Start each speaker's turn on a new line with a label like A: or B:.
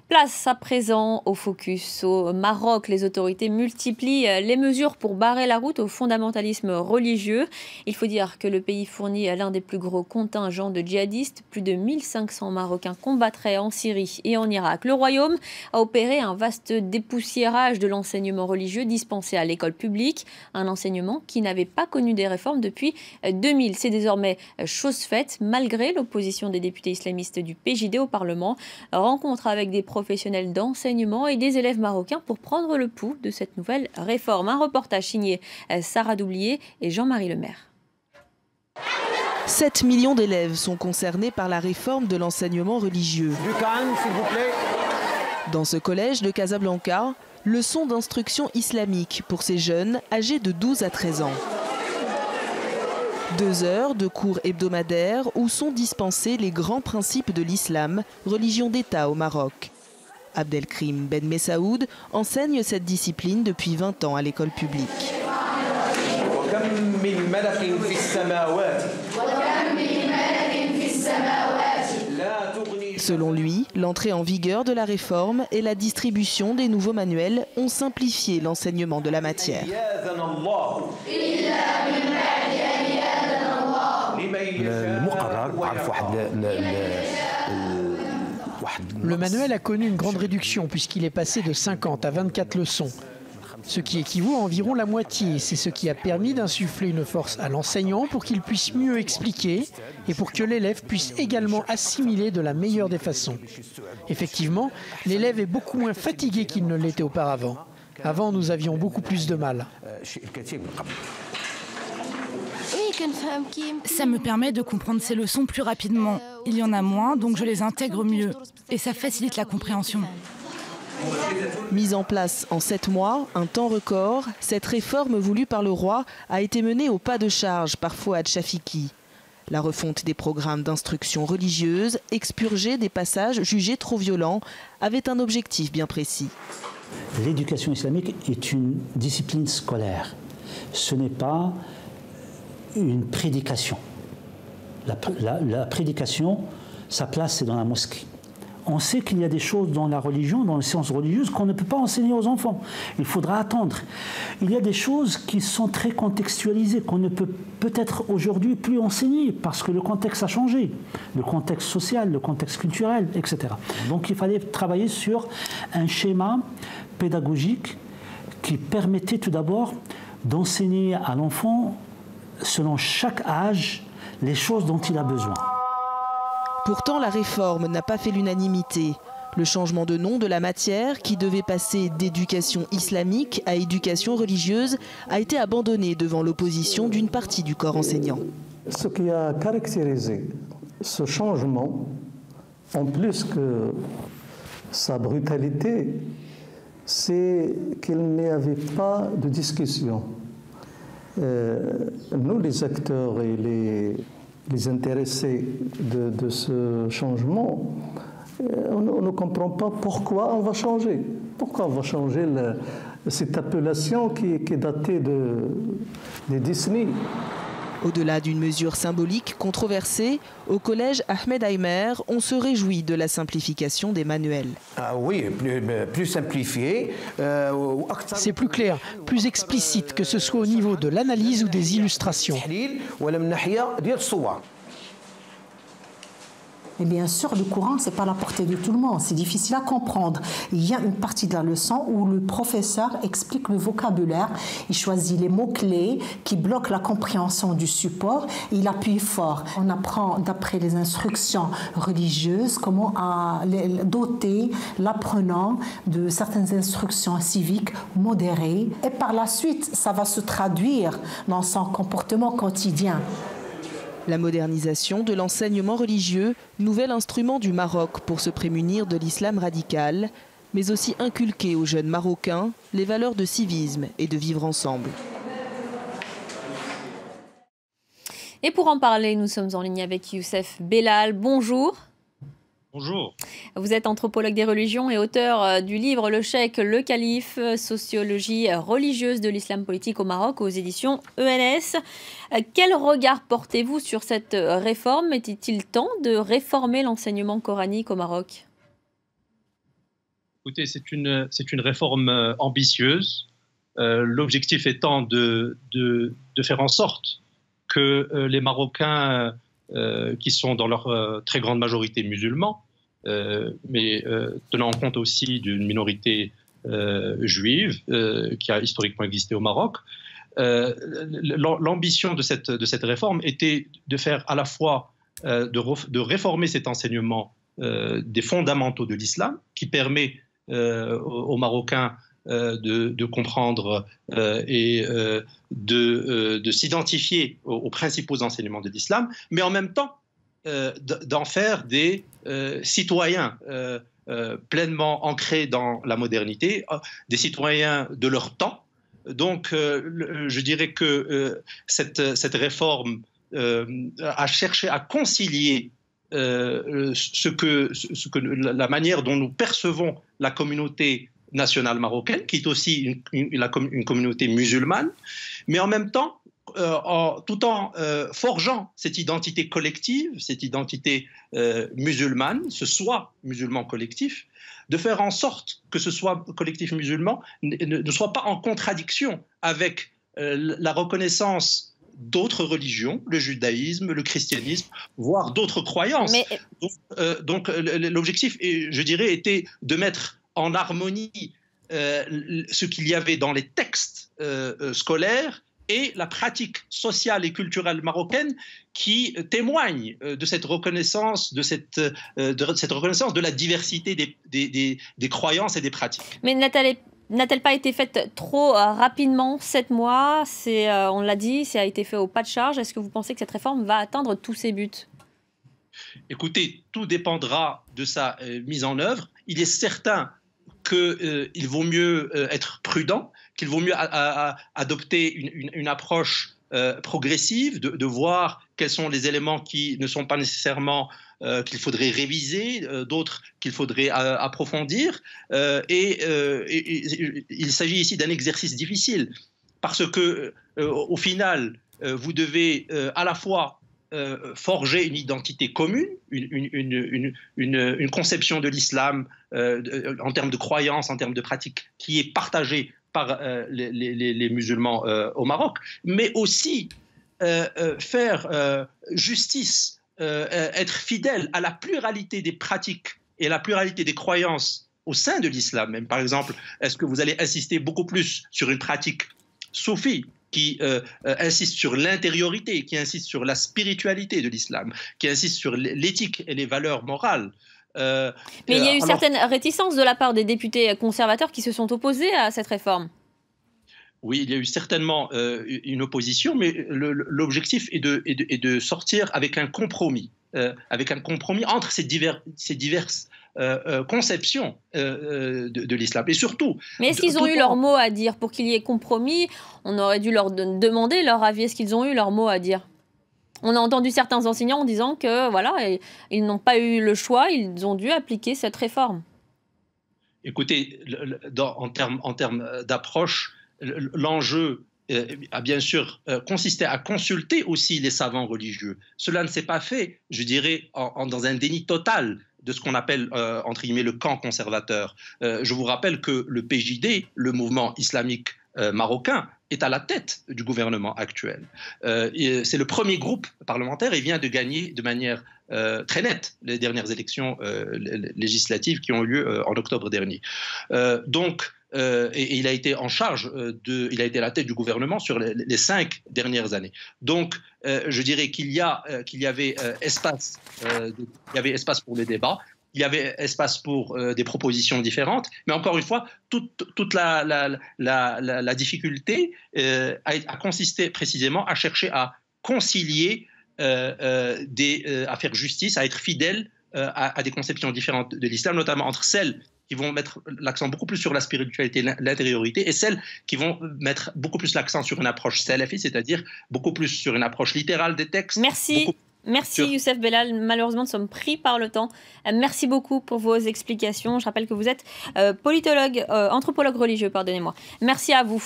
A: Place à présent au focus. Au Maroc, les autorités multiplient les mesures pour barrer la route au fondamentalisme religieux. Il faut dire que le pays fournit l'un des plus gros contingents de djihadistes. Plus de 1500 Marocains combattraient en Syrie et en Irak. Le Royaume a opéré un vaste dépoussiérage de l'enseignement religieux dispensé à l'école publique. Un enseignement qui n'avait pas connu des réformes depuis 2000. C'est désormais chose faite malgré l'opposition des députés islamistes du PJD au Parlement. Rencontre avec des professionnels d'enseignement et des élèves marocains pour prendre le pouls de cette nouvelle réforme. Un reportage signé Sarah Doublier et Jean-Marie Lemaire.
B: 7 millions d'élèves sont concernés par la réforme de l'enseignement religieux.
C: Du calme, s'il vous plaît.
B: Dans ce collège de Casablanca, leçon d'instruction islamique pour ces jeunes âgés de 12 à 13 ans. 2 heures de cours hebdomadaires où sont dispensés les grands principes de l'islam, religion d'État au Maroc. Abdelkrim Ben Messaoud enseigne cette discipline depuis 20 ans à l'école publique. Selon lui, l'entrée en vigueur de la réforme et la distribution des nouveaux manuels ont simplifié l'enseignement de la matière.
D: Le manuel a connu une grande réduction puisqu'il est passé de 50 à 24 leçons, ce qui équivaut à environ la moitié. C'est ce qui a permis d'insuffler une force à l'enseignant pour qu'il puisse mieux expliquer et pour que l'élève puisse également assimiler de la meilleure des façons. Effectivement, l'élève est beaucoup moins fatigué qu'il ne l'était auparavant. Avant, nous avions beaucoup plus de mal.
E: Ça me permet de comprendre ces leçons plus rapidement. Il y en a moins, donc je les intègre mieux. Et ça facilite la compréhension.
B: Mise en place en 7 mois, un temps record, cette réforme voulue par le roi a été menée au pas de charge par Fouad Chafiki. La refonte des programmes d'instruction religieuse, expurgée des passages jugés trop violents, avait un objectif bien précis.
F: L'éducation islamique est une discipline scolaire. Ce n'est pas une prédication. La prédication, sa place, c'est dans la mosquée. On sait qu'il y a des choses dans la religion, dans les sciences religieuses, qu'on ne peut pas enseigner aux enfants. Il faudra attendre. Il y a des choses qui sont très contextualisées, qu'on ne peut peut-être aujourd'hui plus enseigner, parce que le contexte a changé. Le contexte social, le contexte culturel, etc. Donc il fallait travailler sur un schéma pédagogique qui permettait tout d'abord d'enseigner à l'enfant, selon chaque âge, les choses dont il a besoin.
B: Pourtant, la réforme n'a pas fait l'unanimité. Le changement de nom de la matière, qui devait passer d'éducation islamique à éducation religieuse, a été abandonné devant l'opposition d'une partie du corps enseignant.
G: Ce qui a caractérisé ce changement, en plus que sa brutalité, c'est qu'il n'y avait pas de discussion. Nous, les acteurs et les intéressés de ce changement, on ne comprend pas pourquoi on va changer. Pourquoi on va changer cette appellation qui est datée des décennies.
B: Au-delà d'une mesure symbolique controversée, au collège Ahmed Aymer, on se réjouit de la simplification des manuels.
C: Ah oui, plus simplifié.
D: C'est plus clair, plus explicite, que ce soit au niveau de l'analyse ou des illustrations.
H: Et bien sûr, le Coran, ce n'est pas à la portée de tout le monde, c'est difficile à comprendre. Il y a une partie de la leçon où le professeur explique le vocabulaire, il choisit les mots-clés qui bloquent la compréhension du support, et il appuie fort. On apprend, d'après les instructions religieuses, comment doter l'apprenant de certaines instructions civiques modérées. Et par la suite, ça va se traduire dans son comportement quotidien.
B: La modernisation de l'enseignement religieux, nouvel instrument du Maroc pour se prémunir de l'islam radical, mais aussi inculquer aux jeunes Marocains les valeurs de civisme et de vivre ensemble.
A: Et pour en parler, nous sommes en ligne avec Youssef Bellal. Bonjour.
I: Bonjour.
A: Vous êtes anthropologue des religions et auteur du livre Le Cheikh, le Calife, sociologie religieuse de l'islam politique au Maroc aux éditions ENS. Quel regard portez-vous sur cette réforme? Était-il temps de réformer l'enseignement coranique au Maroc?
I: Écoutez, c'est une réforme ambitieuse. L'objectif étant de faire en sorte que les Marocains, qui sont dans leur très grande majorité musulmans, mais tenant compte aussi d'une minorité juive qui a historiquement existé au Maroc, l'ambition de cette réforme était de faire à la fois de réformer cet enseignement des fondamentaux de l'islam, qui permet aux Marocains de comprendre et de s'identifier aux principaux enseignements de l'islam, mais en même temps d'en faire des citoyens pleinement ancrés dans la modernité, des citoyens de leur temps. Donc, je dirais que cette réforme a cherché à concilier la manière dont nous percevons la communauté nationale marocaine, qui est aussi une communauté musulmane, mais en même temps, tout en forgeant cette identité collective, cette identité musulmane, ce soi musulman collectif, de faire en sorte que ce soi collectif musulman ne soit pas en contradiction avec la reconnaissance d'autres religions, le judaïsme, le christianisme, voire d'autres croyances. Donc l'objectif, je dirais, était de mettre en harmonie ce qu'il y avait dans les textes scolaires et la pratique sociale et culturelle marocaine qui témoigne de cette reconnaissance, de cette reconnaissance de la diversité des croyances et des pratiques.
A: Mais n'a-t-elle pas été faite trop rapidement, 7 mois? On l'a dit, ça a été fait au pas de charge. Est-ce que vous pensez que cette réforme va atteindre tous ses buts?
I: Écoutez, tout dépendra de sa mise en œuvre. Il est certain qu'il vaut mieux être prudent, qu'il vaut mieux adopter une approche progressive, de voir quels sont les éléments qui ne sont pas nécessairement qu'il faudrait réviser, d'autres qu'il faudrait approfondir. Et il s'agit ici d'un exercice difficile, parce que au final, vous devez à la fois forger une identité commune, une conception de l'islam en termes de croyances, en termes de pratiques, qui est partagée par les musulmans au Maroc, mais aussi faire justice, être fidèle à la pluralité des pratiques et la pluralité des croyances au sein de l'islam. Même, par exemple, est-ce que vous allez insister beaucoup plus sur une pratique soufie qui insiste sur l'intériorité, qui insiste sur la spiritualité de l'islam, qui insiste sur l'éthique et les valeurs morales?
A: Mais il y a eu certaines réticences de la part des députés conservateurs qui se sont opposés à cette réforme.
I: Oui, il y a eu certainement une opposition, mais l'objectif est de sortir avec un compromis entre ces diverses conceptions de l'islam. Et surtout...
A: Mais est-ce qu'ils ont eu leur mot à dire? Pour qu'il y ait compromis, on aurait dû leur demander leur avis. Est-ce qu'ils ont eu leur mot à dire? On a entendu certains enseignants en disant que voilà, ils n'ont pas eu le choix, ils ont dû appliquer cette réforme.
I: Écoutez, en termes d'approche, l'enjeu a bien sûr consisté à consulter aussi les savants religieux. Cela ne s'est pas fait, je dirais, dans un déni total de ce qu'on appelle, entre guillemets, le camp conservateur. Je vous rappelle que le PJD, le mouvement islamique marocain, est à la tête du gouvernement actuel. C'est le premier groupe parlementaire et vient de gagner de manière très nette les dernières élections législatives qui ont eu lieu en octobre dernier. Et il a été en charge il a été à la tête du gouvernement sur les 5 dernières années. Donc, je dirais qu'il y avait espace pour le débat. Il y avait espace pour des propositions différentes, mais encore une fois, toute la difficulté a consisté précisément à chercher à concilier, à faire justice, à être fidèle à des conceptions différentes de l'islam, notamment entre celles qui vont mettre l'accent beaucoup plus sur la spiritualité, l'intériorité, et celles qui vont mettre beaucoup plus l'accent sur une approche salafiste, c'est-à-dire beaucoup plus sur une approche littérale des textes.
A: Merci. Merci Youssef Bellal, malheureusement nous sommes pris par le temps. Merci beaucoup pour vos explications. Je rappelle que vous êtes politologue, anthropologue religieux, pardonnez-moi. Merci à vous.